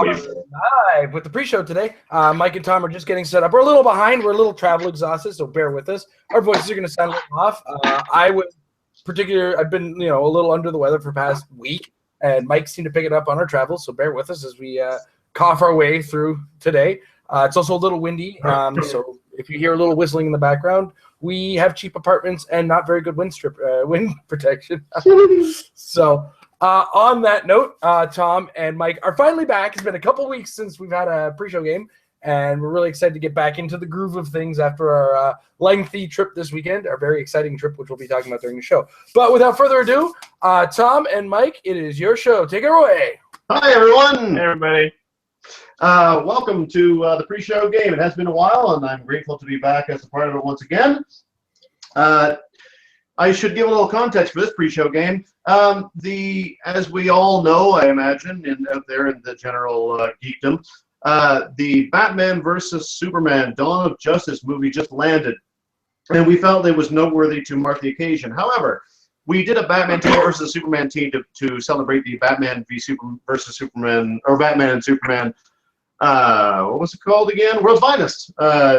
Live with the pre-show today. Mike and Tom are just getting set up. We're a little behind. We're a little travel exhausted, so bear with us. Our voices are going to sound a little off. I've been a little under the weather for the past week, and Mike seemed to pick it up on our travels, so bear with us as we cough our way through today. It's also a little windy, so if you hear a little whistling in the background, we have cheap apartments and not very good wind protection. So on that note, Tom and Mike are finally back. It's been a couple weeks since we've had a pre-show game, and we're really excited to get back into the groove of things after our lengthy trip this weekend, our very exciting trip, which we'll be talking about during the show. But without further ado, Tom and Mike, it is your show. Take it away. Hi, everyone. Hey, everybody. Welcome to the pre-show game. It has been a while, and I'm grateful to be back as a part of it once again. I should give a little context for this pre-show game. As we all know, I imagine, out there in the general geekdom, the Batman versus Superman Dawn of Justice movie just landed, and we felt it was noteworthy to mark the occasion. However, we did a Batman team versus Superman team to celebrate the Batman versus Superman, or Batman and Superman, what was it called again? World's Finest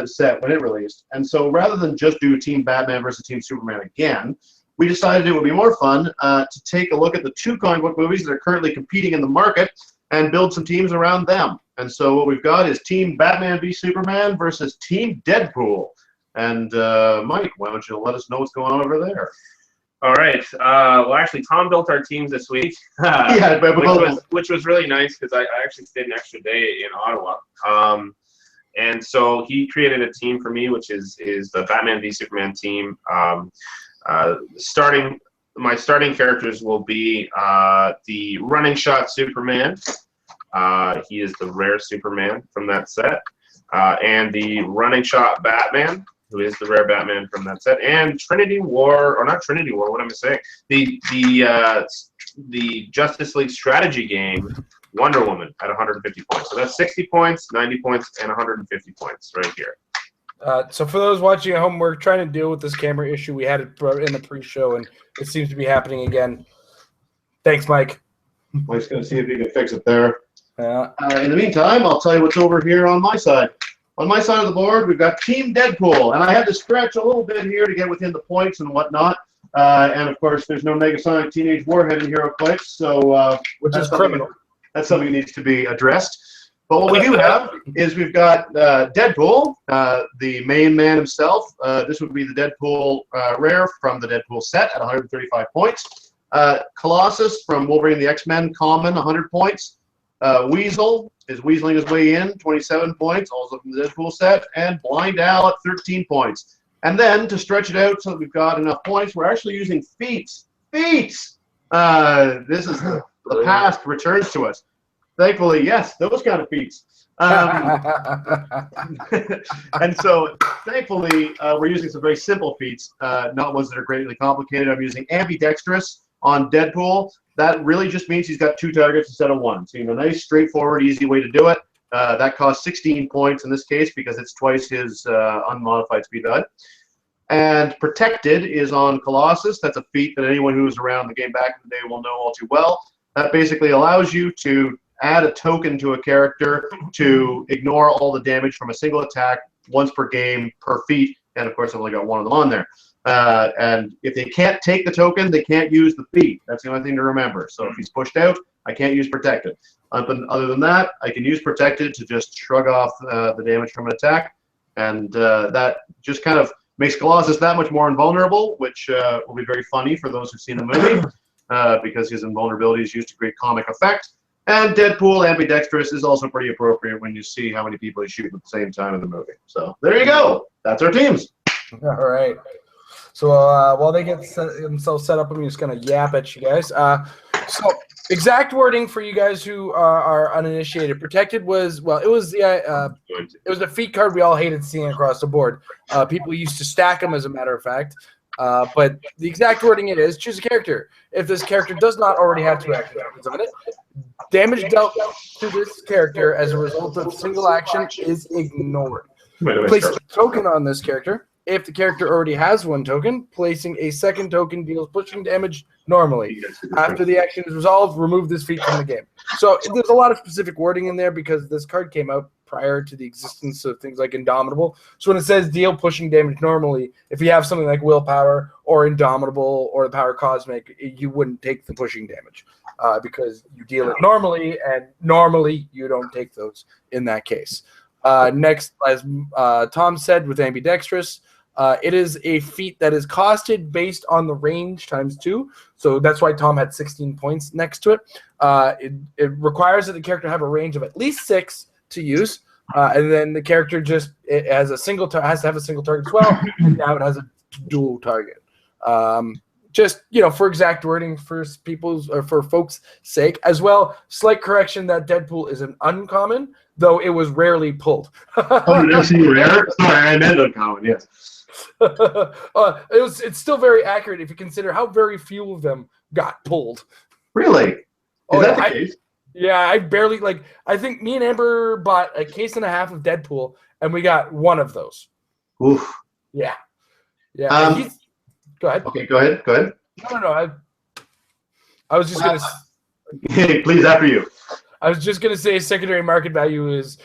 set when it released. And so rather than just do Team Batman versus Team Superman again, we decided it would be more fun to take a look at the two comic book movies that are currently competing in the market and build some teams around them. And so what we've got is Team Batman v Superman versus Team Deadpool. And Mike, why don't you let us know what's going on over there? All right. Well, actually, Tom built our teams this week, which was really nice because I actually stayed an extra day in Ottawa. And so he created a team for me, which is the Batman v Superman team. My starting characters will be the running shot Superman. He is the rare Superman from that set. And the running shot Batman, who is the rare Batman from that set, and Trinity War, or not Trinity War, what am I saying? The Justice League strategy game, Wonder Woman, at 150 points. So that's 60 points, 90 points, and 150 points right here. So for those watching at home, we're trying to deal with this camera issue. We had it in the pre-show, and it seems to be happening again. Thanks, Mike. Mike's going to see if he can fix it there. Yeah. In the meantime, I'll tell you what's over here on my side. On my side of the board, we've got Team Deadpool, and I had to stretch a little bit here to get within the points and whatnot. And of course, there's no Negasonic Teenage Warhead in Heroclix, so which is criminal. That's something that needs to be addressed. But what we do have is we've got Deadpool, the main man himself. This would be the Deadpool rare from the Deadpool set at 135 points. Colossus from Wolverine the X-Men common, 100 points. Weasel is weaseling his way in, 27 points, also from the Deadpool set, and Blind Al at 13 points. And then, to stretch it out so that we've got enough points, we're actually using feats. Feats! This is the past returns to us. Thankfully, yes, those kind of feats. And so, thankfully, we're using some very simple feats, not ones that are greatly complicated. I'm using ambidextrous on Deadpool. That really just means he's got two targets instead of one. So, a nice, straightforward, easy way to do it. That costs 16 points in this case because it's twice his unmodified speed HUD. And Protected is on Colossus. That's a feat that anyone who was around the game back in the day will know all too well. That basically allows you to add a token to a character to ignore all the damage from a single attack once per game per feat. And, of course, I've only got one of them on there. And if they can't take the token, they can't use the feat. That's the only thing to remember. So if he's pushed out, I can't use Protected. Other than that, I can use Protected to just shrug off the damage from an attack. And that just kind of makes Colossus that much more invulnerable, which will be very funny for those who've seen the movie, because his invulnerability is used to great comic effect. And Deadpool ambidextrous is also pretty appropriate when you see how many people he shoots at the same time in the movie. So there you go. That's our teams. All right. So while they get themselves set up, I'm just going to yap at you guys. So exact wording for you guys who are uninitiated. Protected was, well, it was a feat card we all hated seeing across the board. People used to stack them, as a matter of fact. But the exact wording it is, choose a character. If this character does not already have two active tokens on it, damage dealt to this character as a result of single action is ignored. Place a token on this character. If the character already has one token, placing a second token deals pushing damage Normally, after the action is resolved, remove this feat from the game. So there's a lot of specific wording in there because this card came out prior to the existence of things like Indomitable. So when it says deal pushing damage normally, if you have something like Willpower or Indomitable or the Power Cosmic, you wouldn't take the pushing damage because you deal it normally, and normally you don't take those in that case. Next, as Tom said with Ambidextrous, it is a feat that is costed based on the range times 2. So that's why Tom had 16 points next to it. It requires that the character have a range of at least 6 to use. And then the character has to have a single target as well. And now it has a dual target. Just, for exact wording for folks' sake. As well, slight correction that Deadpool is an uncommon, though it was rarely pulled. Oh, did I see rare? Sorry, I meant uncommon, yes. It's still very accurate if you consider how very few of them got pulled. Really? Is that the case? Yeah, I barely I think me and Amber bought a case and a half of Deadpool, and we got one of those. Oof. Yeah. Go ahead. Okay, go ahead. No. I was just gonna. Please, after you. I was just gonna say secondary market value is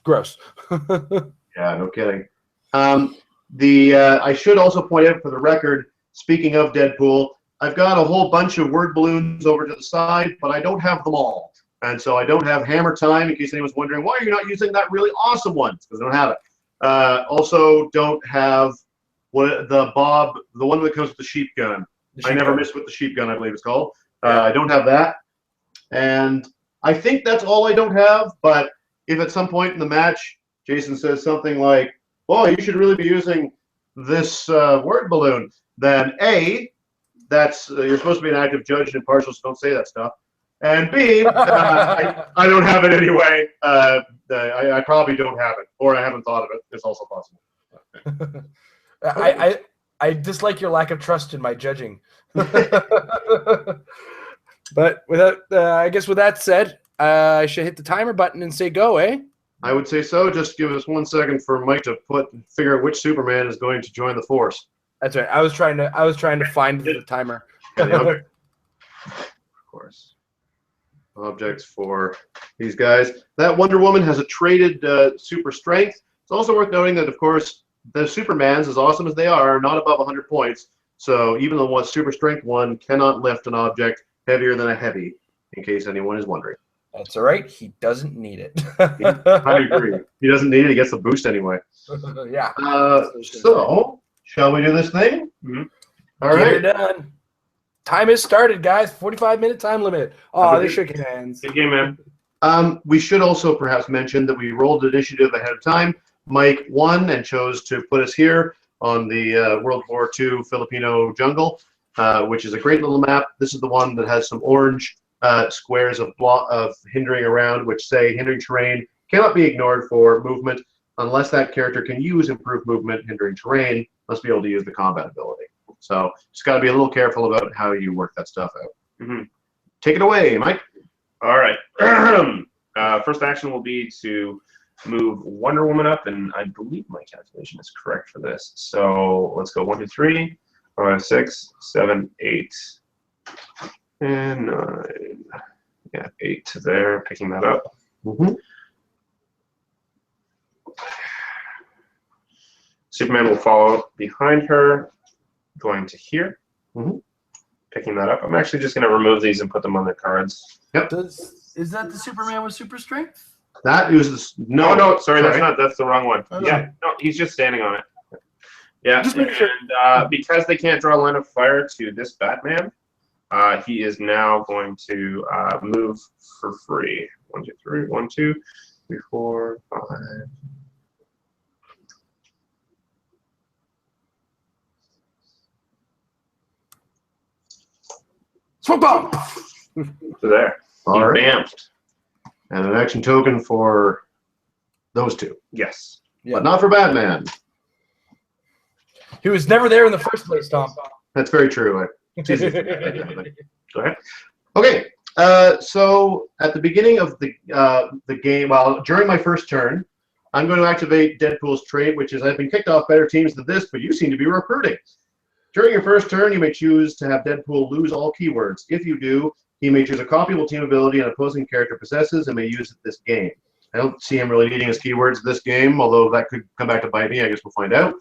gross. Yeah, no kidding. I should also point out for the record, speaking of Deadpool, I've got a whole bunch of word balloons over to the side, but I don't have them all. And so I don't have Hammer Time, in case anyone's wondering, why are you not using that really awesome one? Because I don't have it. Also don't have the one that comes with the sheep gun. I never miss with the sheep gun, I believe it's called. I don't have that. And I think that's all I don't have, but if at some point in the match, Jason says something like, oh, you should really be using this word balloon, then A, that's you're supposed to be an active judge and impartial, so don't say that stuff. And B, I don't have it anyway. I probably don't have it, or I haven't thought of it. It's also possible. I dislike your lack of trust in my judging. But I guess with that said, I should hit the timer button and say go, eh? I would say so. Just give us 1 second for Mike to figure out which Superman is going to join the force. That's right. I was trying to find the timer. Of course. Objects for these guys. That Wonder Woman has a traded super strength. It's also worth noting that, of course, the Supermans, as awesome as they are not above 100 points. So even the one super strength one cannot lift an object heavier than a heavy, in case anyone is wondering. That's all right. He doesn't need it. I agree. He doesn't need it. He gets the boost anyway. Yeah. So, shall we do this thing? Mm-hmm. All right. Get it done. Time has started, guys. 45-minute time limit. Oh, they shook hands. Good game, man. We should also perhaps mention that we rolled initiative ahead of time. Mike won and chose to put us here on the World War II Filipino jungle, which is a great little map. This is the one that has some orange squares of hindering around, which say hindering terrain cannot be ignored for movement unless that character can use improved movement. Hindering terrain must be able to use the combat ability. So just got to be a little careful about how you work that stuff out. Mm-hmm. Take it away, Mike. All right. First action will be to move Wonder Woman up, and I believe my calculation is correct for this. So let's go 1, 2, 3, 4, 5, 6, 7, 8. And 9. Yeah, 8 to there, picking that up. Mm-hmm. Superman will follow behind her, going to here, picking that up. I'm actually just going to remove these and put them on their cards. Yep. Is that the Superman with super strength? That uses no. Sorry, that's the wrong one. Yeah, no, he's just standing on it. Yeah, and because they can't draw a line of fire to this Batman, he is now going to move for free. 1, 2, 3, 1, 2, 3, 4, 5. Smoke bomb. So there. All right. Bamped. And an action token for those two. Yes. Yeah. But not for Batman. He was never there in the first place, Tom. That's very true. Go ahead. Okay. So at the beginning of the game, during my first turn, I'm going to activate Deadpool's trait, which is I've been kicked off better teams than this, but you seem to be recruiting. During your first turn, you may choose to have Deadpool lose all keywords. If you do, he may choose a copyable team ability an opposing character possesses and may use it this game. I don't see him really needing his keywords this game, although that could come back to bite me. I guess we'll find out.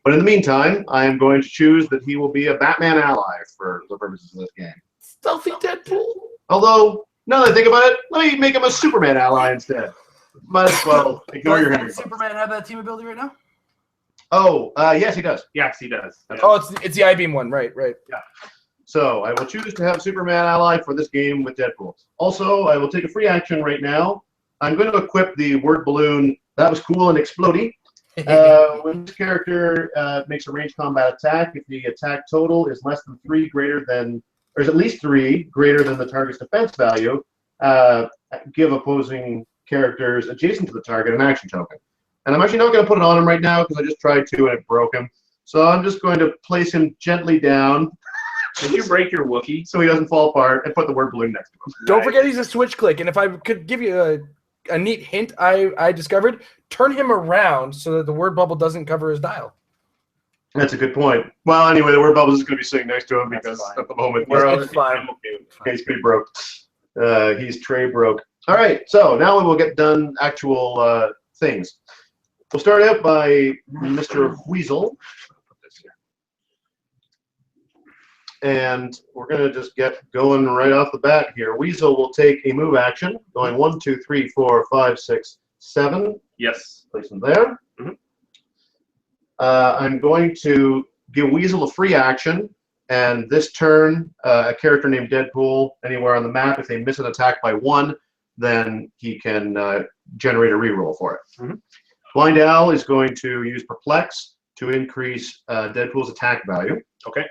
But in the meantime, I am going to choose that he will be a Batman ally for the purposes of this game. Stealthy Deadpool. Although, now that I think about it, let me make him a Superman ally instead. Might as well ignore your Henry. Does Superman have that team ability right now? Oh, yes, he does. Yes, he does. Yeah. Oh, it's the I-beam one, right? Yeah. So I will choose to have Superman ally for this game with Deadpool. Also, I will take a free action right now. I'm going to equip the word balloon. That was cool and explodey. When this character makes a ranged combat attack, if the attack total is less than 3 greater than, or is at least 3 greater than the target's defense value, give opposing characters adjacent to the target an action token. And I'm actually not going to put it on him right now because I just tried to and it broke him. So I'm just going to place him gently down. Did you break your Wookiee? So he doesn't fall apart, and put the word balloon next to him. Don't forget he's a switch click. And if I could give you a neat hint I discovered, turn him around so that the word bubble doesn't cover his dial. That's a good point. Well, anyway, the word bubble is going to be sitting next to him because at the moment It's fine. he's pretty broke. He's tray broke. All right, so now we will get done actual things. We'll start out by Mr. Weasel. And we're going to just get going right off the bat here. Weasel will take a move action, going 1, 2, 3, 4, 5, 6, 7. Yes. Place him there. Mm-hmm. I'm going to give Weasel a free action, and this turn, a character named Deadpool anywhere on the map, if they miss an attack by 1, then he can generate a reroll for it. Mm-hmm. Blind Owl is going to use Perplex to increase Deadpool's attack value. Okay.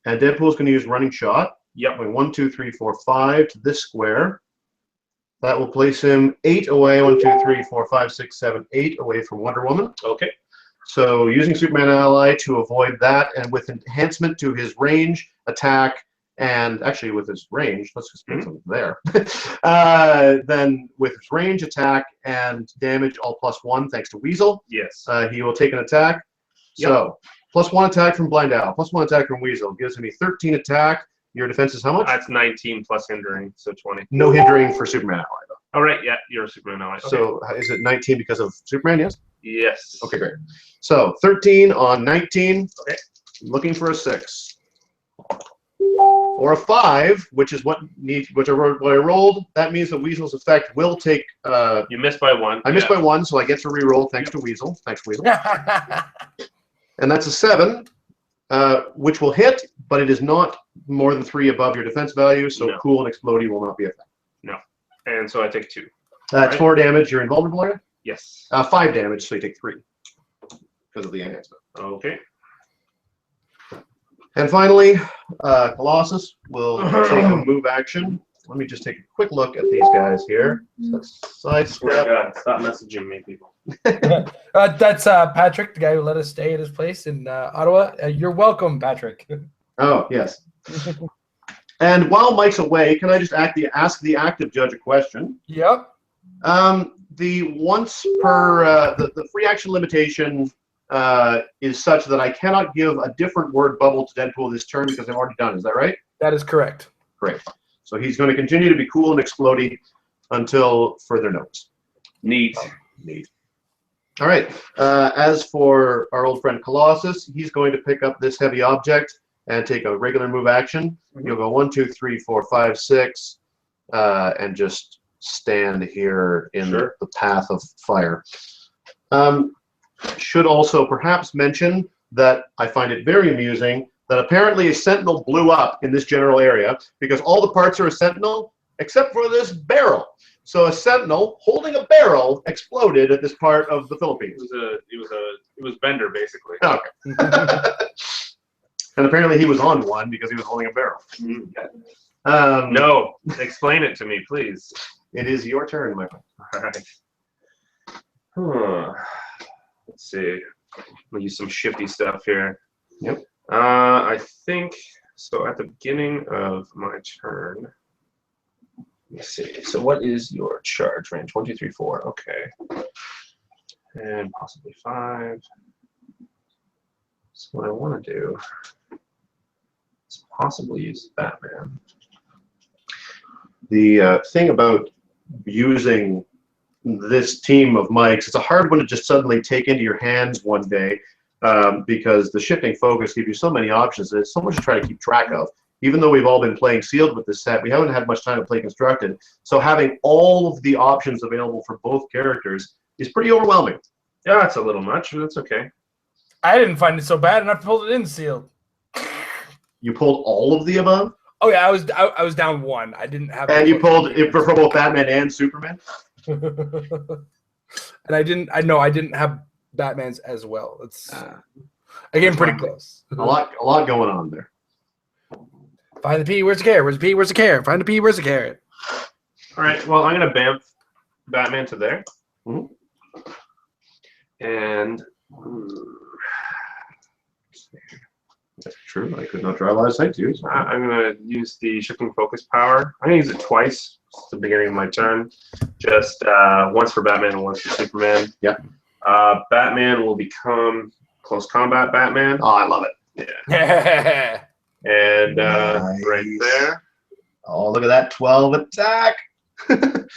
And Deadpool's going to use Running Shot. Yep. Going 1, 2, 3, 4, 5 to this square. That will place him 8 away. 1, 2, 3, 4, 5, 6, 7, 8 away from Wonder Woman. Okay. So using Superman ally to avoid that, and with enhancement to his range, attack, and actually with his range, let's just put something there. Then with his range, attack, and damage, all +1 thanks to Weasel. Yes. He will take an attack. Yep. So +1 attack from Blind Owl, +1 attack from Weasel gives him a 13 attack. Your defense is how much? That's 19 plus hindering, so 20. No hindering for Superman ally though. All right. Yeah, you're a Superman ally. Okay. So is it 19 because of Superman? Yes. Yes. Okay, great. So 13 on 19. Okay. Looking for a 6 or a 5, which is what I rolled. That means the Weasel's effect will take. You missed by 1. I missed by 1, so I get to reroll thanks to Weasel. Thanks, Weasel. And that's a 7, which will hit, but it is not more than 3 above your defense value, so No. cool and explodey will not be affected. No. And so I take 2. That's Right. 4 damage. You're invulnerable area. Yes. 5 damage, so you take 3 because of the enhancement. Okay. And finally, Colossus will take a move action. Let me just take a quick look at these guys here. Sidestep. God, stop messaging me, people. That's Patrick, the guy who let us stay at his place in Ottawa. You're welcome, Patrick. Oh, yes. And while Mike's away, can I just ask the active judge a question? Yep. The once per the free action limitation is such that I cannot give a different word bubble to Deadpool this turn because I've already done. Is that right? That is correct. Great. So he's going to continue to be cool and explodey until further notice. Neat. Neat. All right. As for our old friend Colossus, he's going to pick up this heavy object and take a regular move action. You'll go 1, 2, 3, 4, 5, 6, and just stand here in the path of fire. Should also perhaps mention that I find it very amusing that apparently a sentinel blew up in this general area because all the parts are a sentinel except for this barrel. So a sentinel holding a barrel exploded at this part of the Philippines. It was Bender basically. Okay. And apparently he was on one because he was holding a barrel. No, explain it to me, please. It is your turn, my friend. All right. Let's see. We'll use some shifty stuff here. Yep. I think so. At the beginning of my turn, let's see. So, what is your charge range? 1, 2, 3, 4. Okay. And possibly 5. So, what I want to do Let's possibly use Batman. The thing about using this team of mics, it's a hard one to just suddenly take into your hands one day because the shifting focus gives you so many options. And it's so much to try to keep track of. Even though we've all been playing sealed with this set, we haven't had much time to play constructed. So having all of the options available for both characters is pretty overwhelming. Yeah, it's a little much, but that's okay. I didn't find it so bad, and I pulled it in sealed. You pulled all of the above? Oh yeah, I was down one. I didn't have. And you pulled it for both Batman and Superman? And I didn't have Batman's as well. It's again pretty close. A lot going on there. Find the P, where's the carrot? Where's the P, where's the carrot? Find the P, where's the carrot? All right, well, I'm going to bamf Batman to there. And that's true. I could not draw a lot of sight to use. I'm going to use the shifting focus power. I'm going to use it twice at the beginning of my turn. Just once for Batman and once for Superman. Yeah. Batman will become close combat Batman. Oh, I love it. Yeah. And nice. Right there. Oh, look at that 12 attack.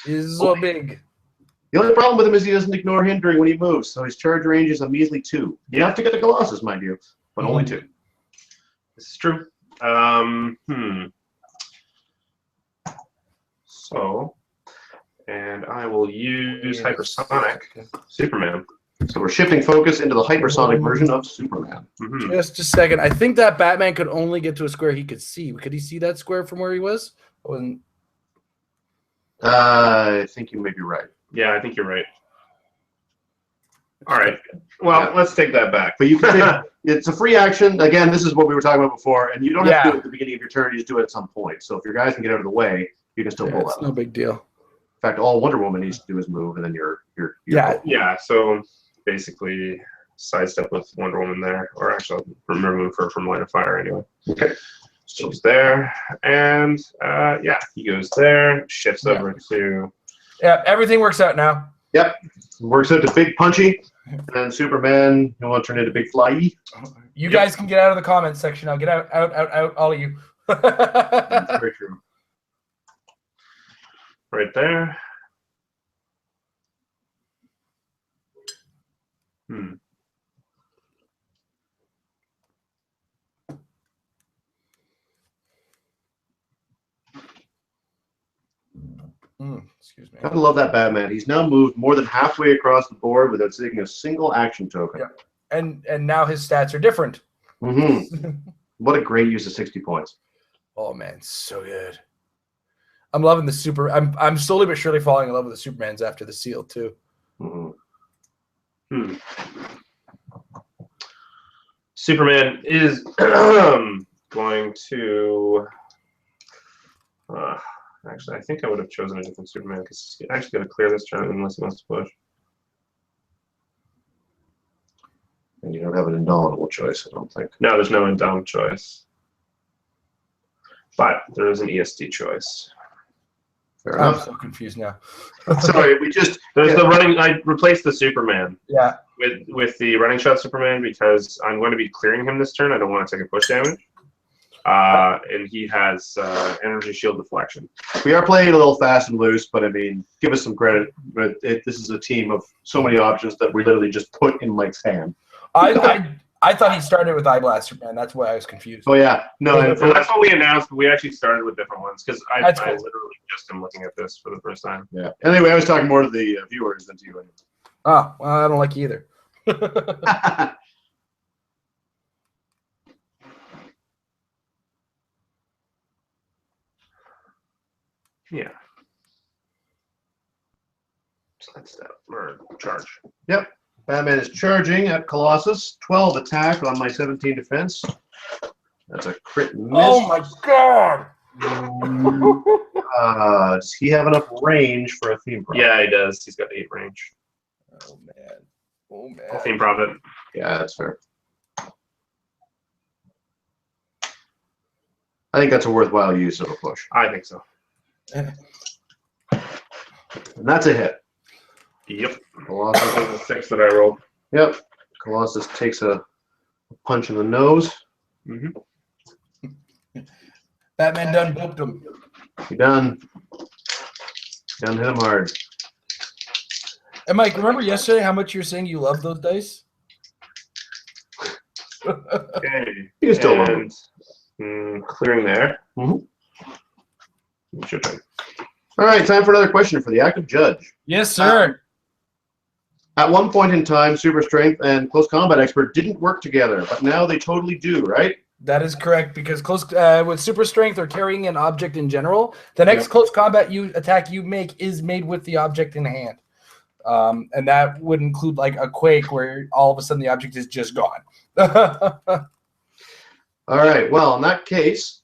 He's so big. The only problem with him is he doesn't ignore hindering when he moves, so his charge range is a measly 2. You have to get the Colossus, mind you, but only 2. This is true. So, and I will use hypersonic Superman. So we're shifting focus into the hypersonic version of Superman. Just a second. I think that Batman could only get to a square he could see. Could he see that square from where he was? I think you may be right. Yeah, I think you're right. All right. Well, let's take that back. But you can it's a free action. Again, this is what we were talking about before, and you don't have to do it at the beginning of your turn. You just do it at some point. So if your guys can get out of the way, you can still pull out. It's no big deal. In fact, all Wonder Woman needs to do is move, and then you're yeah. So basically, sidestep with Wonder Woman there, or actually remove her from line of fire anyway. Okay. She's there, and he goes there, shifts over to. Yeah, everything works out now. Yep, works out to Big Punchy, and Superman, you want to turn into Big Fly. You guys can get out of the comments section now. Get out, all of you. That's very true. Right there. Excuse me. I love that Batman. He's now moved more than halfway across the board without taking a single action token. Yeah. And now his stats are different. What a great use of 60 points. Oh man, so good. I'm loving the super. I'm slowly but surely falling in love with the Supermans after the seal too. Superman is going to. Actually, I think I would have chosen a different Superman because he's actually going to clear this turn unless he wants to push. And you don't have an indomitable choice, I don't think. No, there's no indomitable choice. But there is an ESD choice. Fair I'm enough. so confused now. Sorry, there's the running. I replaced the Superman. Yeah. With the running shot Superman because I'm going to be clearing him this turn. I don't want to take a push damage. And he has energy shield deflection. We are playing a little fast and loose, but I mean, give us some credit. But this is a team of so many options that we literally just put in Mike's hand. I thought he started with Eye Blaster, man. That's why I was confused. Oh yeah, no, so that's what we announced. But we actually started with different ones because I cool. literally just am looking at this for the first time. Yeah. Anyway, I was talking more to the viewers than to you. Oh, well, I don't like you either. Yeah. Sidestep or charge. Yep. Batman is charging at Colossus. 12 attack on my 17 defense. That's a crit miss. Oh my god! Does he have enough range for a theme prophet? Yeah, he does. He's got 8 range. Oh man. Oh man. Theme prophet. Yeah, that's fair. I think that's a worthwhile use of a push. I think so. And that's a hit. Yep. Colossus. That was the 6 that I rolled. Batman done booped him. He done. Done hit him hard. And Mike, remember yesterday how much you were saying you love those dice? Okay. You still love them. Clearing there. It's your turn. All right, time for another question for the active judge. Yes, sir. At one point in time, Super Strength and Close Combat Expert didn't work together, but now they totally do, right? That is correct, because close with super strength or carrying an object in general, the next close combat attack you make is made with the object in hand. And that would include like a quake where all of a sudden the object is just gone. All right, well, in that case,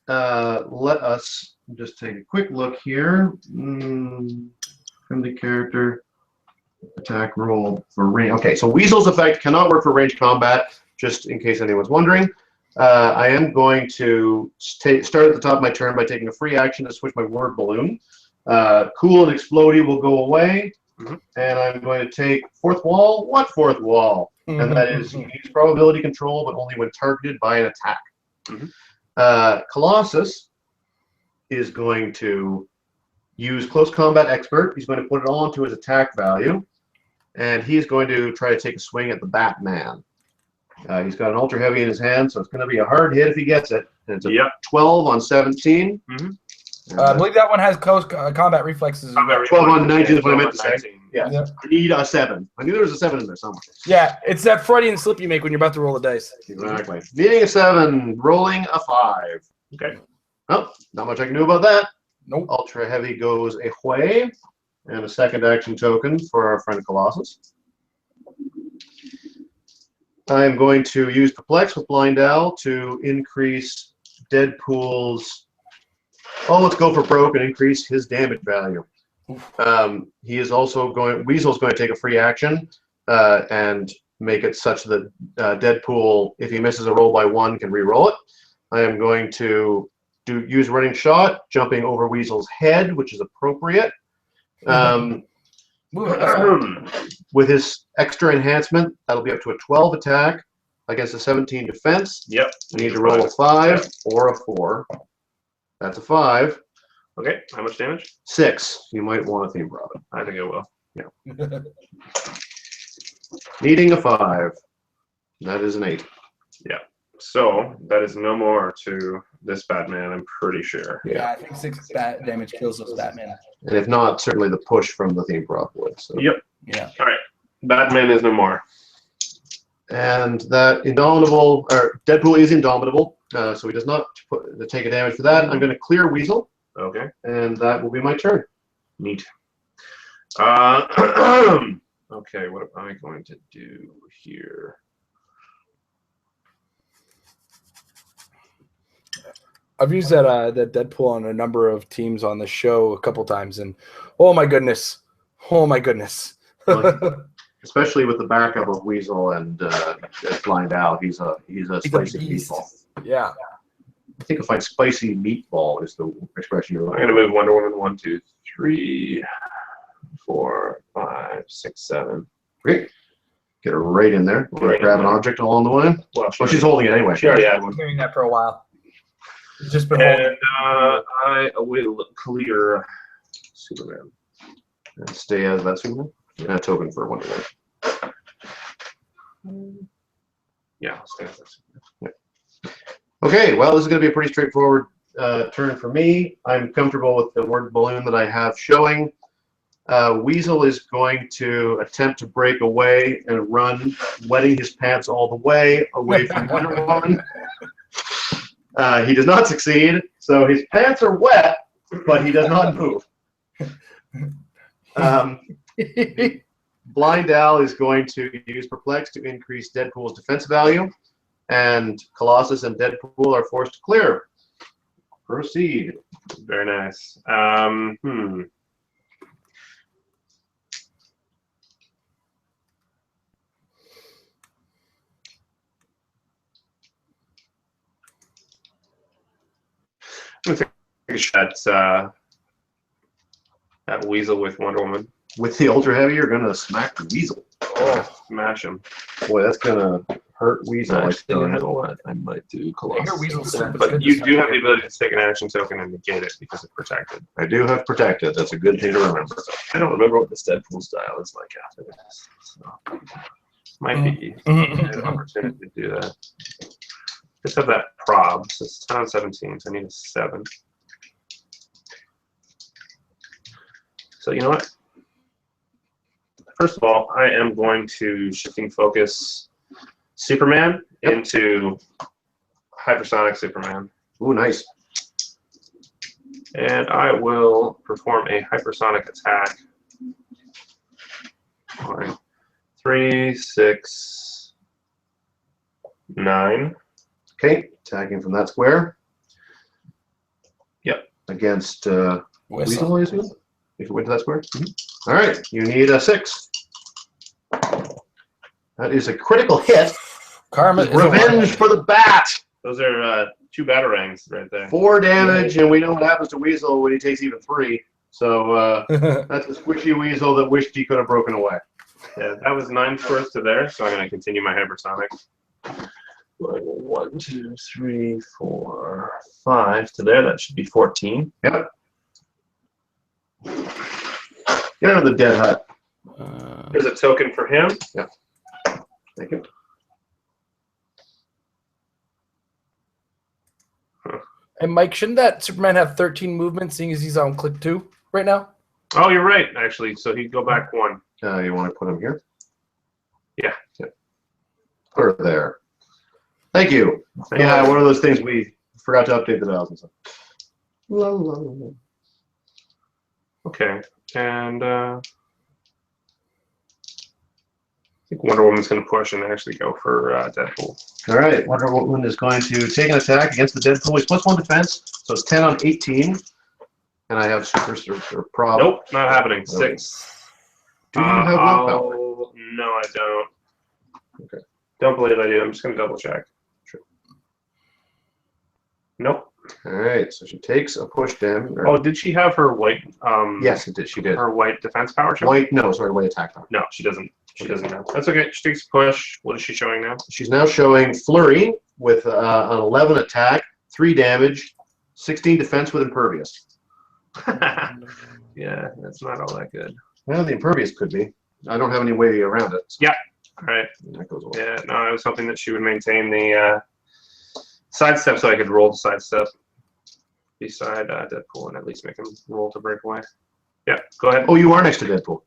let us just take a quick look here. From the character, attack roll for range. Okay, so Weasel's effect cannot work for range combat, just in case anyone's wondering. I am going to start at the top of my turn by taking a free action to switch my word balloon. Cool and explodey will go away. And I'm going to take fourth wall. What fourth wall? And that is use probability control, but only when targeted by an attack. Colossus is going to use Close Combat Expert. He's going to put it all into his attack value. And he's going to try to take a swing at the Batman. He's got an Ultra Heavy in his hand, so it's going to be a hard hit if he gets it. And it's a 12 on 17. I believe that one has close combat reflexes. 12 on 19 is what I meant to say. Yeah. I need a 7. I knew there was a 7 in there somewhere. Yeah, it's that Freudian slip you make when you're about to roll the dice. Exactly. Needing a 7, rolling a 5. Okay. Oh, not much I can do about that. Nope. Ultra Heavy goes away. And a second action token for our friend Colossus. I'm going to use Perplex with Blind Owl to increase Deadpool's... Oh, let's go for broke and increase his damage value. He is also going... Weasel's going to take a free action and make it such that Deadpool, if he misses a roll by 1, can re-roll it. I am going to use Running Shot, jumping over Weasel's head, which is appropriate. With his extra enhancement, that'll be up to a 12 attack against a 17 defense. Yep. I need to roll a 5 or a 4. That's a 5. Okay. How much damage? 6. You might want a theme Robin. I think I will. Yeah. Needing a 5. That is an 8. Yeah. So that is no more to this Batman, I'm pretty sure. Yeah, I think 6 damage kills those Batman. And if not, certainly the push from the theme prop would. So. Yep. Yeah. All right. Batman is no more. And that Indomitable, or Deadpool is Indomitable, so he does not take a damage for that. I'm going to clear Weasel. Okay. And that will be my turn. Neat. Okay, what am I going to do here? I've used that Deadpool on a number of teams on the show a couple times, and oh my goodness, especially with the backup of Weasel and Blind Owl, he's a spicy meatball. Yeah, I think if spicy meatball is the expression you're looking. I'm gonna move Wonder Woman 1, 2, 3, 4, 5, 6, 7. Great. Get her right in there. Right grab an object along the way. Well, she's holding it anyway. She already had one. I've been doing that for a while. It's just been And I will clear Superman. And stay as that Superman. And a token for Wonder Woman. Yeah, I'll stay as that Superman. Yeah. Okay, well, this is going to be a pretty straightforward turn for me. I'm comfortable with the word balloon that I have showing. Weasel is going to attempt to break away and run, wetting his pants all the way away from Wonder Woman. He does not succeed, so his pants are wet, but he does not move. Blind Owl is going to use Perplex to increase Deadpool's defense value, and Colossus and Deadpool are forced to clear. Proceed. Very nice. I'm gonna take a shot at Weasel with Wonder Woman. With the Ultra Heavy, you're going to smack the Weasel. Oh, smash him. Boy, that's going to hurt Weasel. Actually, you know what? I might do Colossus. Weasel's instead. super- But you do have the ability to take an action token and negate it because it's protected. I do have protected. That's a good thing to remember. I don't remember what this Deadpool style is like after this. So. Might be an opportunity to do that. Just have that prob. So it's 10 on 17, so I need a 7. So you know what? First of all, I am going to shifting focus Superman into hypersonic Superman. Ooh, nice. And I will perform a hypersonic attack. All right. 3, 6, 9. Okay, attacking from that square. Yep. Against Weasel. Weasel, if you went to that square. All right, you need a 6. That is a critical hit. Karma is Revenge for the bat. Those are 2 batarangs right there. 4 damage, and we know what happens to Weasel when he takes even 3. So that's a squishy Weasel that wished he could have broken away. Yeah, that was 9 scores to there, so I'm going to continue my hypersonic. 1, 2, 3, 4, 5 to there. That should be 14. Yep. Get out of the dead hut. There's a token for him. Yep. Thank you. And Mike, shouldn't that Superman have 13 movements, seeing as he's on click 2 right now? Oh, you're right, actually. So he'd go back 1. You want to put him here? Yeah. Put her there. Thank you. Yeah, one of those things we forgot to update the dials and stuff. La, la, la. Okay, and I think Wonder Woman's going to push and actually go for Deadpool. All right, Wonder Woman is going to take an attack against the Deadpool. He's +1 defense, so it's 10 on 18. And I have super or prob. Nope, not happening. 6. Do you have willpower? No, I don't. Okay. Don't believe I do. I'm just going to double check. Sure. Nope. All right, so she takes a push damage. Oh, did she have her white? Yes, it did. She did. Her white defense power show? White, no, sorry, white attack power. No, she doesn't. She doesn't know. That's okay. She takes a push. What is she showing now? She's now showing Flurry with an 11 attack, 3 damage, 16 defense with Impervious. Yeah, that's not all that good. Well, the Impervious could be. I don't have any way around it. So Yeah. All right. that goes away. Yeah, no, I was hoping that she would maintain the sidestep so I could roll the sidestep beside Deadpool and at least make him roll to break away. Yeah, go ahead. Oh, you are next to Deadpool.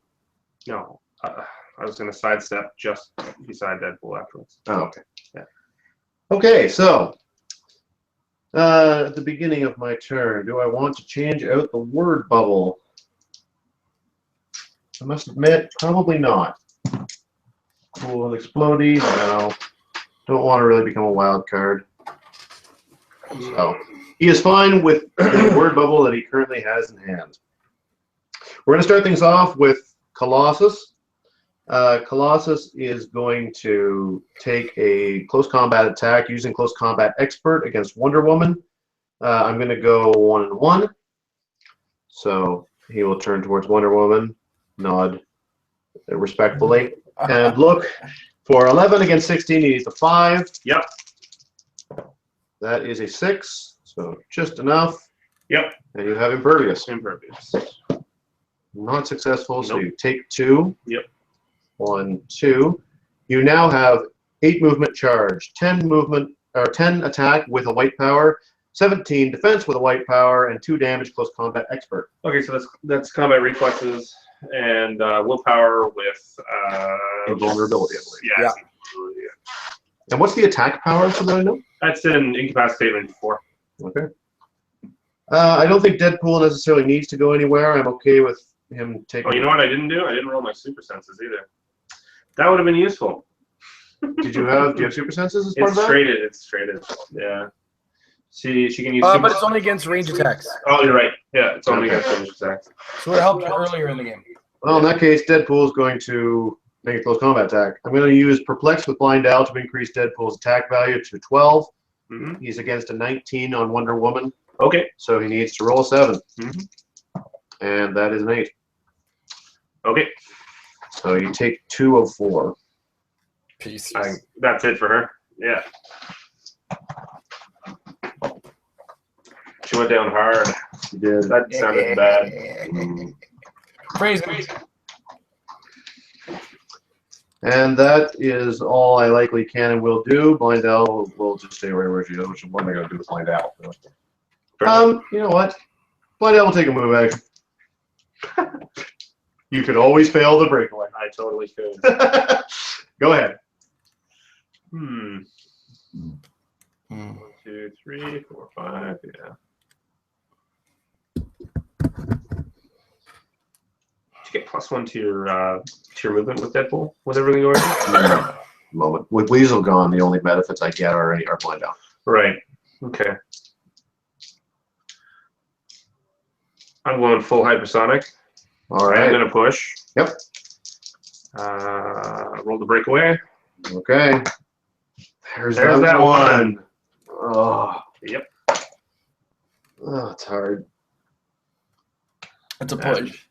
No, I was going to sidestep just beside Deadpool afterwards. Oh, okay. Yeah. Okay, so at the beginning of my turn, do I want to change out the word bubble? I must admit, probably not. Cool, explodey, no. Don't want to really become a wild card. So he is fine with the word bubble that he currently has in hand. We're going to start things off with Colossus. Colossus is going to take a close combat attack using close combat expert against Wonder Woman. I'm going to go 1-1. So he will turn towards Wonder Woman, nod respectfully, and look for 11 against 16. He needs a 5. Yep. That is a 6, so just enough. Yep. And you have Impervious. Impervious. Not successful, so Nope. you take 2. Yep. 1, 2. You now have 8 movement charge, 10 movement or 10 attack with a white power, 17 defense with a white power, and 2 damage close combat expert. Okay, so that's combat reflexes and willpower with Invulnerability, I believe. Yeah. Yeah. And what's the attack power, so that I know? That's in incapacitated 4. Okay. I don't think Deadpool necessarily needs to go anywhere. I'm okay with him taking. Oh, you know what I didn't do? I didn't roll my super senses either. That would have been useful. Do you have super senses as part It's of that? traded. It's traded. Yeah. She can use. But it's only against range attacks. Oh, you're right. Yeah, it's only Okay. against range attacks. So it helped earlier in the game. Well, in that case, Deadpool is going to make a close combat attack. I'm going to use Perplex with Blind Owl to increase Deadpool's attack value to 12. Mm-hmm. He's against a 19 on Wonder Woman, Okay. so he needs to roll a 7. Mhm. And that is an 8. Okay. So you take 2 of 4. Peace. That's it for her. Yeah. She went down hard. She did. That sounded bad. Praise me. And that is all I likely can and will do. Blindell will just stay right where she is. What am I going to do with Blindell? You know what? Blindell will take a move action. You could always fail the breakaway. I totally could. Go ahead. 1, 2, 3, 4, 5. Yeah. Did you get +1 to your movement with Deadpool with everything going on? Moment. With Weasel gone, the only benefits I get are Blindell. Right. Okay. I'm going full hypersonic. All right. I'm going to push. Yep. Roll the breakaway. Okay. There's that one. Oh. Yep. Oh, it's hard. It's a push.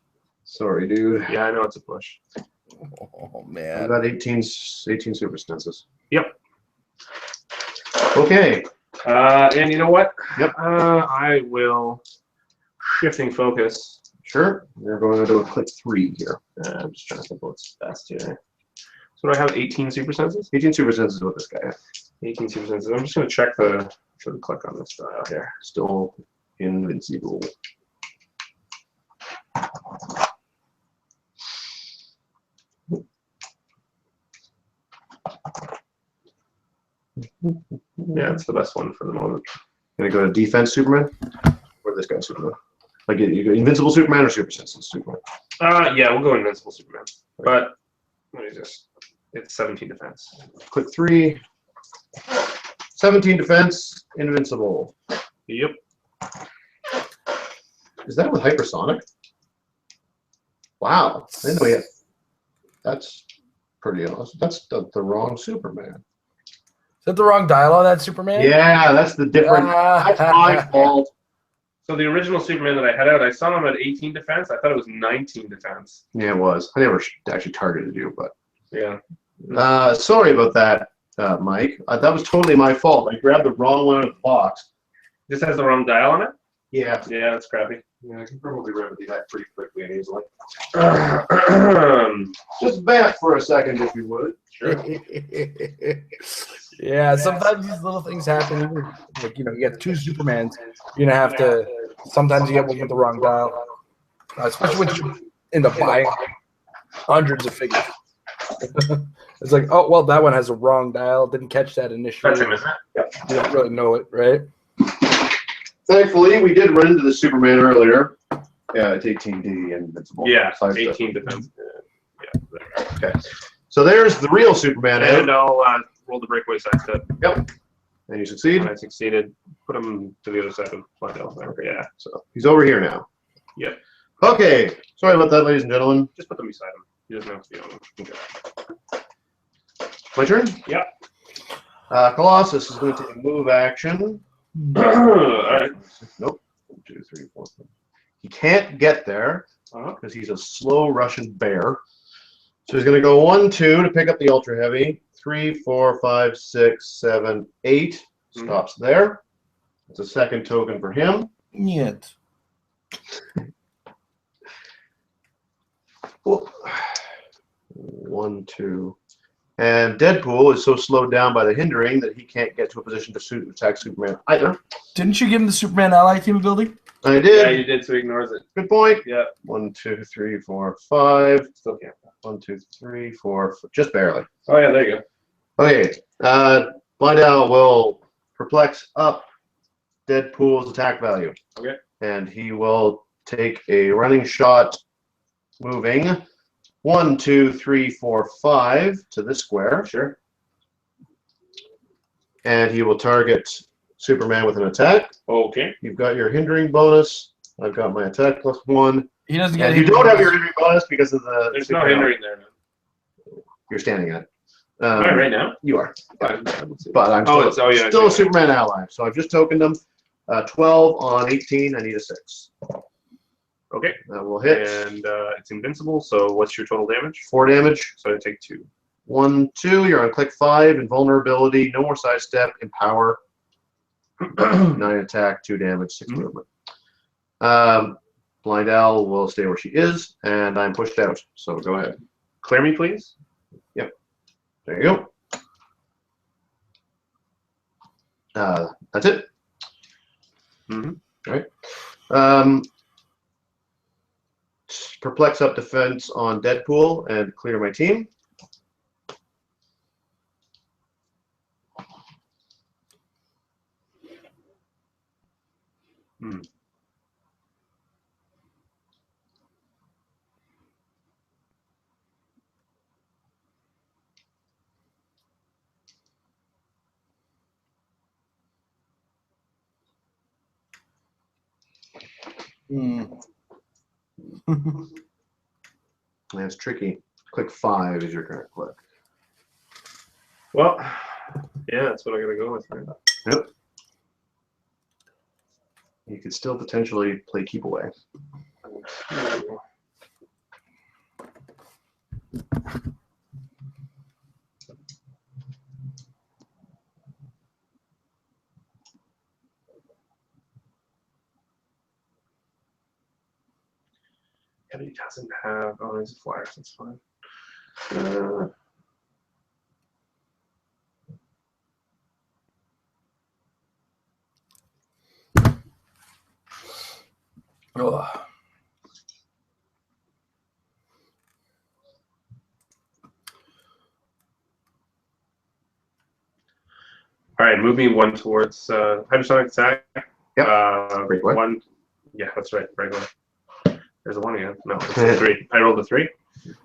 Sorry, dude. Yeah, I know it's a push. Oh, I've man. got 18 super stances. Yep. Okay. And you know what? Yep. I will shifting focus. Sure. We're going to do a click 3 here. I'm just trying to think what's best here. So do I have 18 super senses? 18 super senses with this guy. 18 super senses. I'm just going to check the click on this dial here. Still invincible. Yeah, it's the best one for the moment. Gonna go to defense Superman? Or this guy Superman? Like you go invincible Superman or super senses Superman? Yeah, we'll go Invincible Superman. But let me just, it's 17 defense. Click 3. 17 defense, invincible. Yep. Is that with hypersonic? Wow. I didn't know yet. That's pretty awesome. That's the wrong Superman. Is that the wrong dial on that Superman? Yeah, that's the different. That's my fault. So the original Superman that I had out, I saw him at 18 defense. I thought it was 19 defense. Yeah, it was. I never actually targeted you, but. Yeah. Sorry about that, Mike. That was totally my fault. I grabbed the wrong one out of the box. This has the wrong dial on it? Yeah. Yeah, that's crappy. Yeah, I can probably remedy that pretty quickly and easily. Sure. Just back for a second, if you would. Yeah, sometimes these little things happen. Even like, you get 2 Supermans, you're gonna have to. Sometimes you get one with the wrong dial, especially when you end up buying hundreds of figures. It's like, oh well, that one has a wrong dial. Didn't catch that initially. That's him, isn't it? Yep. You don't really know it, right? Thankfully, we did run into the Superman earlier. Yeah, it's 18D invincible. Yeah, Size 18 defense. Yeah. Okay. So there's the real Superman. And I'll roll the breakaway side step. Yep. And you succeed. And I succeeded. Put him to the other side of Blindell. Yeah. So he's over here now. Yep. Okay. Sorry about that, ladies and gentlemen. Just put them beside him. He doesn't have to be on him. Okay. My turn? Yep. Colossus is going to take a move action. All right. Nope. 1, 2, 3, 4, 5. He can't get there because he's a slow Russian bear. So he's going to go 1, 2 to pick up the ultra heavy. 3, 4, 5, 6, 7, 8. Stops there. That's a second token for him. Yet. Well, 1, 2. And Deadpool is so slowed down by the hindering that he can't get to a position to attack Superman either. Didn't you give him the Superman ally team ability? I Yeah, did. you did, so he ignores it. Good point. Yeah. 1, 2, 3, 4, 5. Still can't. 1, 2, 3, 4. Just barely. Oh, yeah, there you go. Okay. Blindell will perplex up Deadpool's attack value. Okay. And he will take a running shot moving 1, 2, 3, 4, 5 to this square. Sure. And he will target Superman with an attack. Okay. You've got your hindering bonus. I've got my attack +1. He doesn't get. And you don't have your hindering bonus because of the. There's no hindering there. You're standing in it. Am I right now? You are. But But I'm yeah, still a Superman ally. So I've just tokened him. 12 on 18. I need a 6. Okay. That will hit. And it's invincible, so what's your total damage? 4 damage. So I take 2. 1, 2. You're on click 5. Invulnerability. No more sidestep. Empower. 9 attack, 2 damage, 6 movement. Blind Owl will stay where she is, and I'm pushed out. So go ahead. Clear me, please. Yep. There you go. That's it. All right. Perplex up defense on Deadpool and clear my team. That's tricky. Click 5 is your current click. Well, yeah, that's what I gotta go with. Right? Yep. You could still potentially play keep away. Yeah, but he doesn't have. Oh, he's a flyer. That's fine. All right, move me 1 towards hypersonic attack. Yep. Great way. 1. Yeah, that's right. Regular. There's a 1 again. No, it's a 3. I rolled a 3.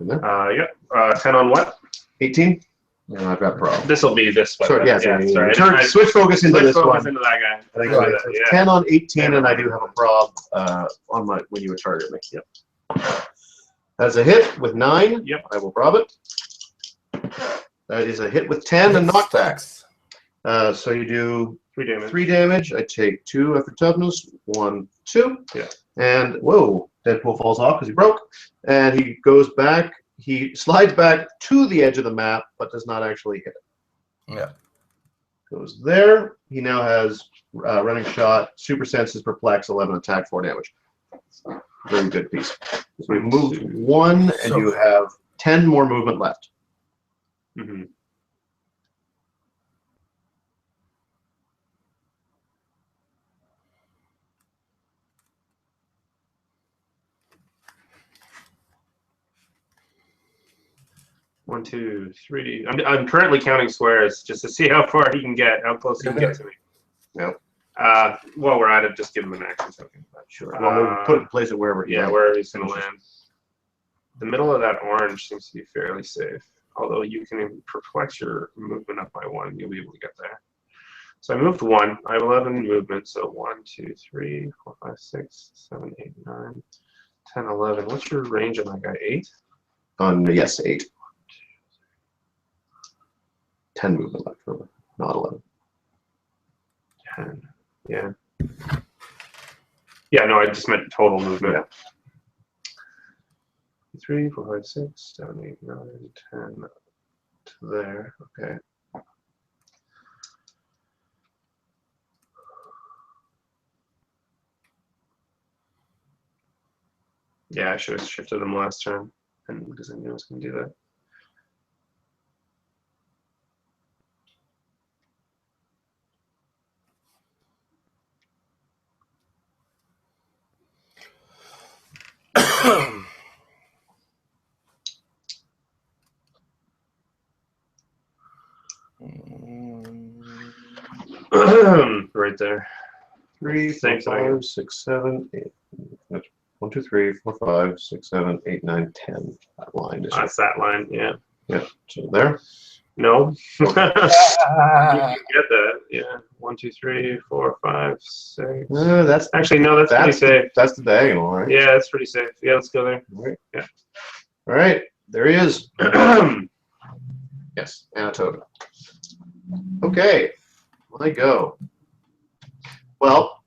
Yep. 10 on what? 18. And I've got pro. This will be this one. Sorry, yeah, sorry. Switch focus into this one. Into that guy. I think right. So 10 on 18, and I do have a prob on my when you would target me. Yep. That's a hit with 9. Yep. I will prob it. That is a hit with 10 and knockbacks. So you do 3 damage. 3 damage. I take 2 after toughness. 1, 2. Yeah. And whoa, Deadpool falls off because he broke, and he goes back. He slides back to the edge of the map, but does not actually hit it. Yeah. Goes there. He now has running shot, super senses, perplex, 11 attack, 4 damage. Very good piece. So we've moved 1, and you have 10 more movement left. Mm-hmm. One, 2, 3. I'm currently counting squares just to see how far he can get, how close he can get to me. Yep. While we're at it, just give him an action token. Sure. Well, we'll place it wherever. Wherever he's going to land. The middle of that orange seems to be fairly safe. Although you can perplex your movement up by 1, you'll be able to get there. So I moved 1. I have 11 movement. So 1, 2, 3, 4, 5, 6, 7, 8, 9, 10, 11. What's your range on that guy? 8? Yes, 8. 10 movement left, remember, not 11. 10, yeah. Yeah, no, I just meant total movement. Yeah. 3, 4, 5, 6, 7, 8, 9, 10 to there. Okay. Yeah, I should have shifted him last turn, and because I knew I was going to do that. Right there. 3, 4, 5, 6, 7, 8. That's 1, 2, 3, 4, 5, 6, 7, 8, 9, 10. That line is. That's that line, yeah. Yeah. So there. No. You can get that. Yeah. 1, 2, 3, 4, 5, 6. That's actually no. That's pretty safe. That's the diagonal, right? Yeah, that's pretty safe. Yeah, let's go there. All right. Yeah. All right. There he is. Yes, Anatoda. Okay. I go. Well,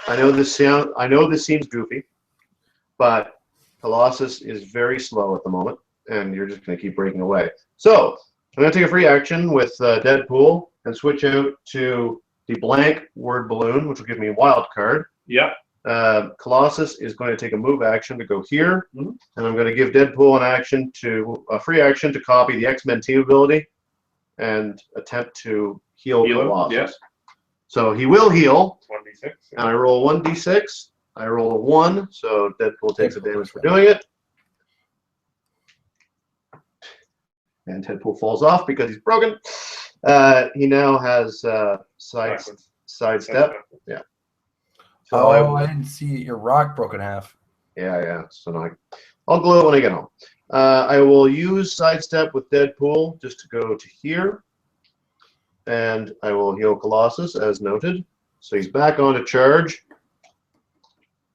I know this seems goofy, but Colossus is very slow at the moment. and you're just going to keep breaking away. So I'm going to take a free action with Deadpool and switch out to the blank word balloon, which will give me a wild card. Yep. Colossus is going to take a move action to go here, and I'm going to give Deadpool a free action to copy the X-Men team ability and attempt to heal Colossus. Yes. So he will heal. 1d6. And I roll 1d6. I roll a 1, so Deadpool takes a damage for doing it. And Deadpool falls off because he's broken. He now has sidestep. Yeah. So I didn't see your rock broke in half. Yeah. So now I'll glue it when I get home. I will use sidestep with Deadpool just to go to here. And I will heal Colossus as noted. So he's back on to charge.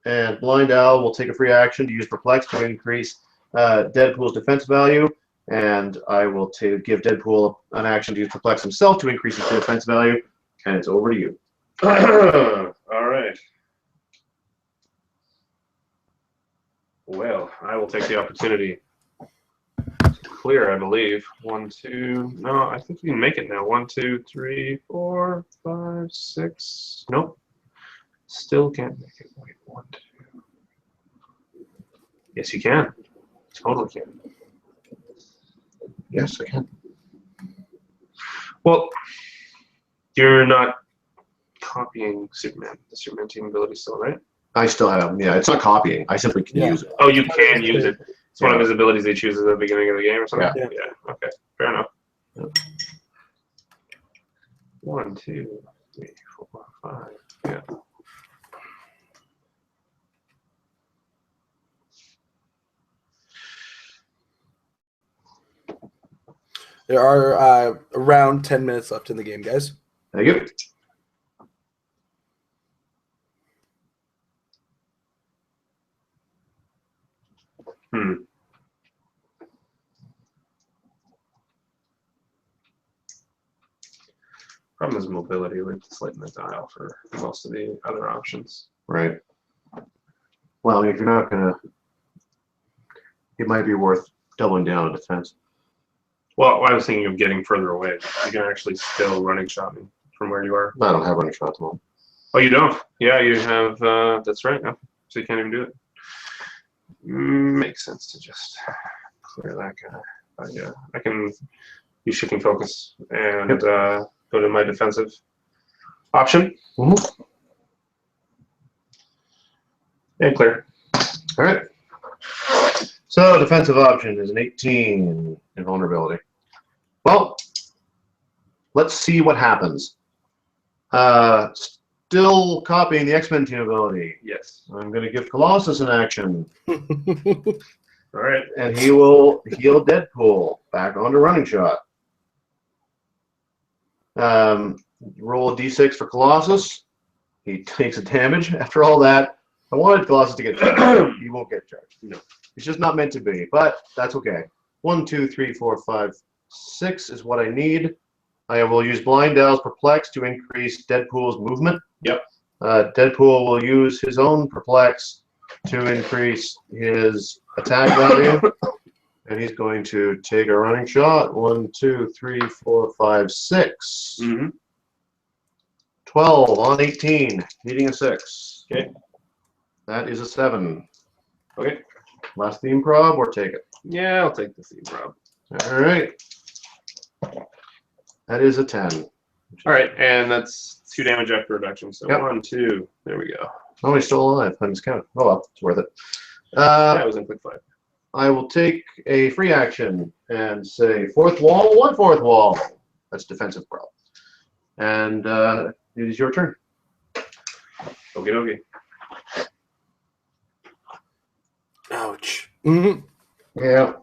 And Blind Owl will take a free action to use Perplex to increase Deadpool's defense value. And I will give Deadpool an action to use Perplex himself to increase his defense value. And it's over to you. All right. Well, I will take the opportunity to clear, I believe. 1, 2. No, I think you can make it now. 1, 2, 3, 4, 5, 6. Nope. Still can't make it. Wait, 1, 2. Yes, you can. Totally can. Yes, I can. Well, you're not copying Superman, the Superman team ability still, right? I still have, it's not copying. I simply can use it. Oh, you can use it. It's one of his abilities they choose at the beginning of the game or something? Yeah. Okay. Fair enough. 1, 2, 3, 4, 5. Yeah. There are around 10 minutes left in the game, guys. Thank you. Problem is mobility. We're just letting the dial for most of the other options. Right. Well, if you're not going to, it might be worth doubling down on defense. Well, I was thinking of getting further away. You can actually still running shot me from where you are. I don't have running shot at the moment. Oh, you don't? Yeah, you have. That's right. Yeah. So you can't even do it. Makes sense to just clear that guy. But yeah, I can use shifting focus and go to my defensive option. And clear. All right. So defensive option is an 18 in vulnerability. Well, let's see what happens. Still copying the X-Men team ability. Yes. I'm going to give Colossus an action. All right. And he will heal Deadpool back onto running shot. Roll a d6 for Colossus. He takes a damage. After all that, I wanted Colossus to get charged. He won't get charged. No. It's just not meant to be, but that's okay. 1, 2, 3, 4, 5, 6 is what I need. I will use Blind Owl's Perplex to increase Deadpool's movement. Yep. Deadpool will use his own Perplex to increase his attack value. And he's going to take a running shot. 1, 2, 3, 4, 5, 6. 12 on 18, needing a 6. Okay. That is a 7. Okay. Last theme prob, or take it? Yeah, I'll take the theme prob. All right. That is a 10. All right, and that's 2 damage after reduction. So Yep. 1, 2. There we go. Oh, he's still alive. I miscounted. Oh well, it's worth it. That was in quick 5. I will take a free action and say fourth wall, 1 fourth wall. That's defensive prob. And it is your turn. Okie dokie. Ouch. Yeah.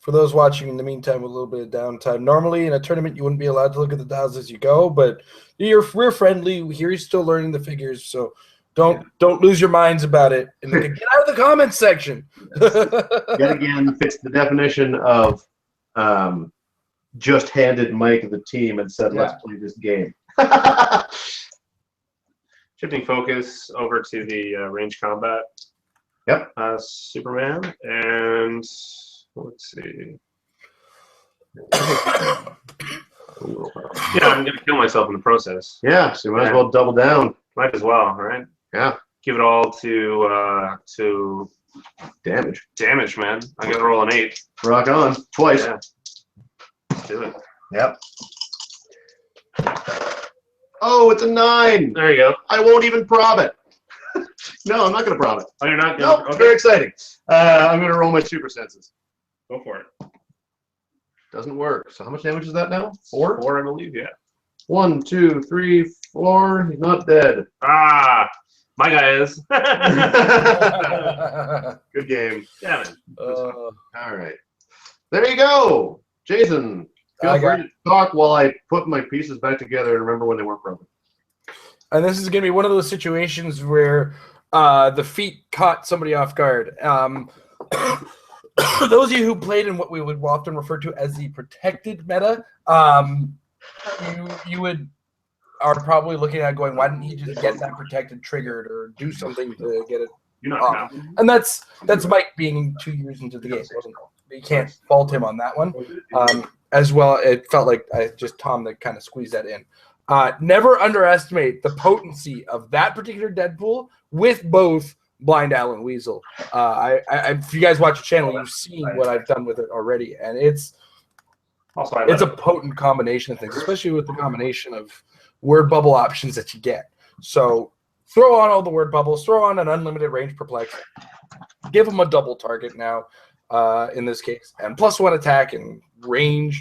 For those watching in the meantime, with a little bit of downtime. Normally in a tournament, you wouldn't be allowed to look at the dials as you go, but we're friendly. Here you're still learning the figures, so don't lose your minds about it. And get out of the comments section. Yet again, fits the definition of just handed Mike the team and said, let's play this game. Shifting focus over to the range combat. Yep. Superman, and let's see. Yeah, I'm gonna kill myself in the process. Yeah, so you might as well double down. Might as well, right? Yeah. Give it all to damage. Damage, man. I gotta roll an 8. Rock on. Twice. Yeah. Let's do it. Yep. Oh, it's a 9. There you go. I won't even prob it. No, I'm not going to prob it. Oh, you're not? Nope. Okay. Very exciting. I'm going to roll my super senses. Go for it. Doesn't work. So how much damage is that now? 4? 4, I believe, yeah. 1, 2, 3, 4. He's not dead. Ah, my guy is. Good game. Yeah, man. All right. There you go. Jason, feel free to talk while I put my pieces back together and remember when they weren't broken. And this is going to be one of those situations where the feat caught somebody off guard. Those of you who played in what we would often refer to as the protected meta, you are probably looking at going, why didn't he just get that protected triggered or do something to get it off? And that's Mike being 2 years into the game. You can't fault him on that one. As well, it felt like Tom that kind of squeezed that in. Never underestimate the potency of that particular Deadpool with both Blind Owl and Weasel. If you guys watch the channel, you've seen what I've done with it already, and it's a potent combination of things, especially with the combination of word bubble options that you get. So throw on all the word bubbles, throw on an unlimited range perplex, give them a double target now in this case, and +1 attack and range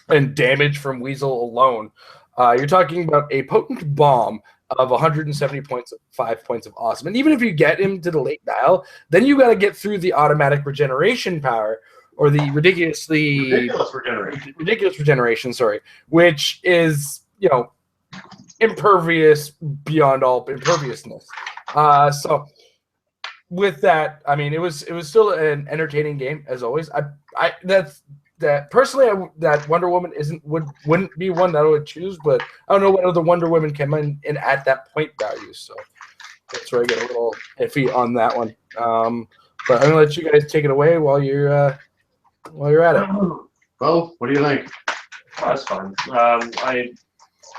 and damage from Weasel alone. You're talking about a potent bomb of 170 points, 5 points of awesome. And even if you get him to the late dial, then you got to get through the automatic regeneration power, or the ridiculous regeneration, which is, impervious beyond all imperviousness. So with that, I mean, it was still an entertaining game as always. That Wonder Woman wouldn't be one that I would choose, but I don't know what other Wonder Woman came in at that point value. So that's where I get a little iffy on that one. But I'm gonna let you guys take it away while you're at it. Well, what do you think? Oh, that's fine. I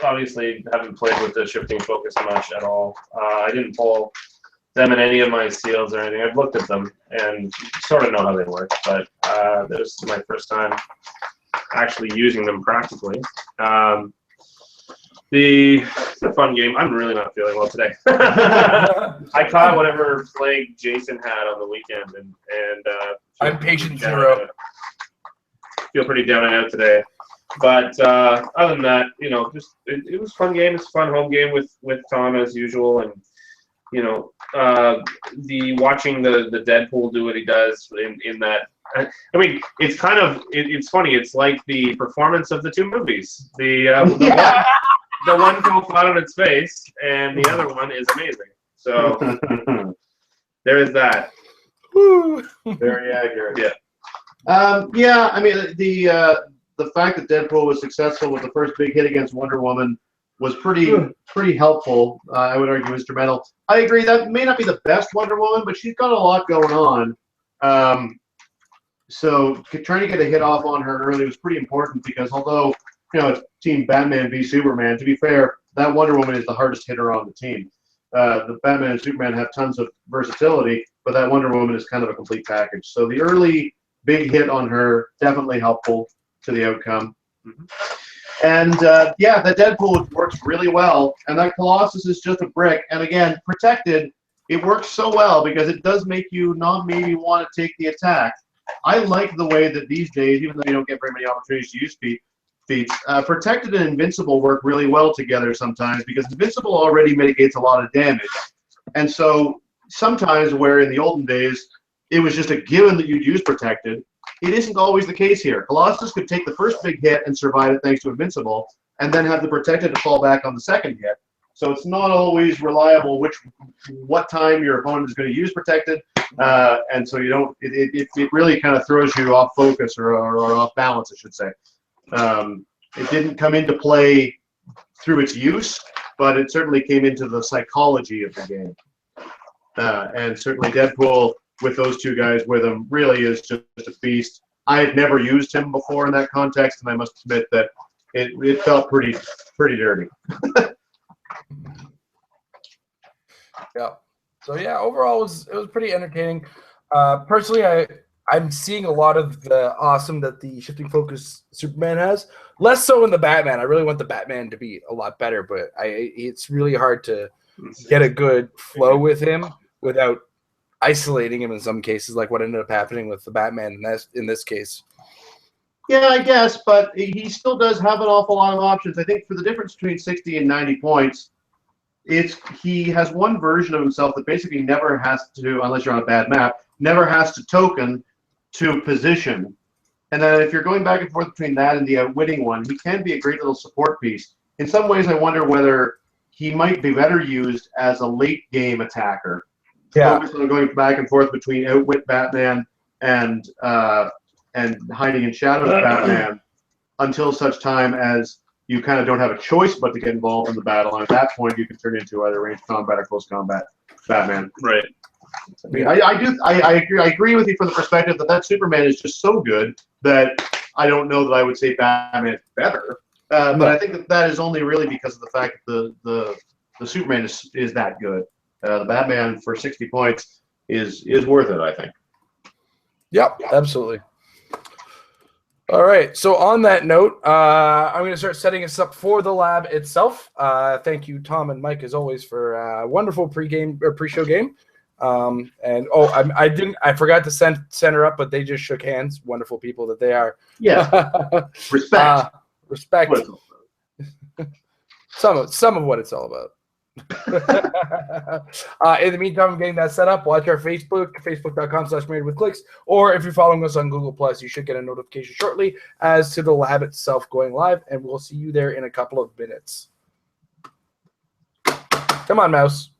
obviously haven't played with the shifting focus much at all. I didn't pull them in any of my seals or anything. I've looked at them and sort of know how they work, but this is my first time actually using them practically. It's a fun game. I'm really not feeling well today. I caught whatever plague Jason had on the weekend, and I'm patient 0. Feel pretty down and out today. But other than that, just it was a fun game. It's a fun home game with Tom as usual, and watching the Deadpool do what he does in that. I mean, it's kind of it's funny. It's like the performance of the two movies. The one fell flat on its face, and the other one is amazing. So there is that. Woo. Very accurate. Yeah. Yeah. I mean, the fact that Deadpool was successful with the first big hit against Wonder Woman was pretty helpful. I would argue instrumental. I agree that may not be the best Wonder Woman, but she's got a lot going on. So trying to get a hit off on her early was pretty important, because although it's Team Batman v Superman, to be fair, that Wonder Woman is the hardest hitter on the team. The Batman and Superman have tons of versatility, but that Wonder Woman is kind of a complete package. So the early big hit on her definitely helpful to the outcome. Mm-hmm. And the Deadpool works really well, and that Colossus is just a brick. And again, protected, it works so well because it does make you not maybe want to take the attack. I like the way that these days, even though you don't get very many opportunities to use feats, protected and invincible work really well together sometimes, because invincible already mitigates a lot of damage. And so sometimes where in the olden days it was just a given that you'd use protected, it isn't always the case here. Colossus could take the first big hit and survive it thanks to invincible, and then have the protected to fall back on the second hit. So it's not always reliable what time your opponent is going to use protected, and so you don't. It really kind of throws you off focus or off balance, I should say. It didn't come into play through its use, but it certainly came into the psychology of the game. And certainly Deadpool, with those two guys with him, really is just a beast. I had never used him before in that context, and I must admit that it felt pretty dirty. Yeah. So yeah, overall it was pretty entertaining. Personally, I'm seeing a lot of the awesome that the shifting focus Superman has. Less so in the Batman. I really want the Batman to be a lot better, but it's really hard to get a good flow with him without isolating him in some cases, like what ended up happening with the Batman in this case. Yeah, I guess, but he still does have an awful lot of options. I think for the difference between 60 and 90 points, he has one version of himself that basically never has to, unless you're on a bad map, never has to token to position. And then if you're going back and forth between that and the outwitting one, he can be a great little support piece. In some ways, I wonder whether he might be better used as a late game attacker. Yeah. Focus on going back and forth between outwit Batman and hiding in shadows Batman until such time as you kind of don't have a choice but to get involved in the battle. And at that point, you can turn into either ranged combat or close combat Batman. Right. I mean, I agree with you from the perspective that Superman is just so good that I don't know that I would say Batman is better. But I think that is only really because of the fact that the Superman is that good. The Batman for 60 points is worth it, I think. Yep, absolutely. All right. So on that note, I'm going to start setting us up for the lab itself. Thank you, Tom and Mike, as always, for a wonderful pre-show game. I forgot to center up, but they just shook hands. Wonderful people that they are. Yeah. Respect. Respect. Some of what it's all about. In the meantime, I'm getting that set up. Watch our facebook.com/marriedwithclicks, or if you're following us on Google Plus, you should get a notification shortly as to the lab itself going live, and we'll see you there in a couple of minutes. Come on, mouse.